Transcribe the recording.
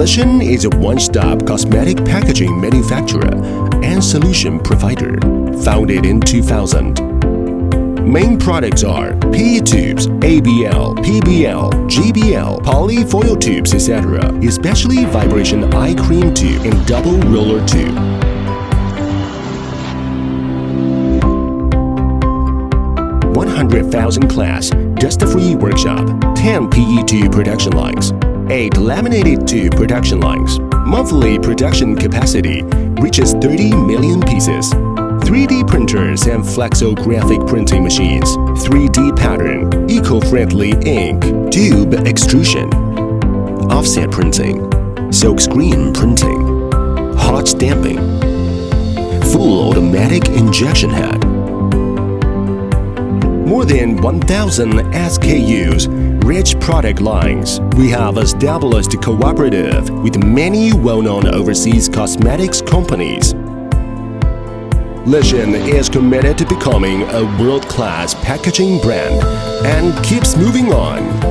Lisson is a one-stop cosmetic packaging manufacturer and solution provider, founded in 2000. Main products are PE tubes, ABL, PBL, GBL, polyfoil tubes, etc., especially vibration eye cream tube and double roller tube. $100,000 class, dust-free workshop, 10 PE tube production lines, 8 laminated tube production lines. Monthly production capacity reaches 30 million pieces. 3D printers and flexographic printing machines, 3D pattern, eco-friendly ink, tube extrusion, offset printing, silkscreen printing, hot stamping, full automatic injection head. More than 1,000 SKUs, rich product lines. We have established a cooperative with many well-known overseas cosmetics companies. Lisson is committed to becoming a world-class packaging brand and keeps moving on.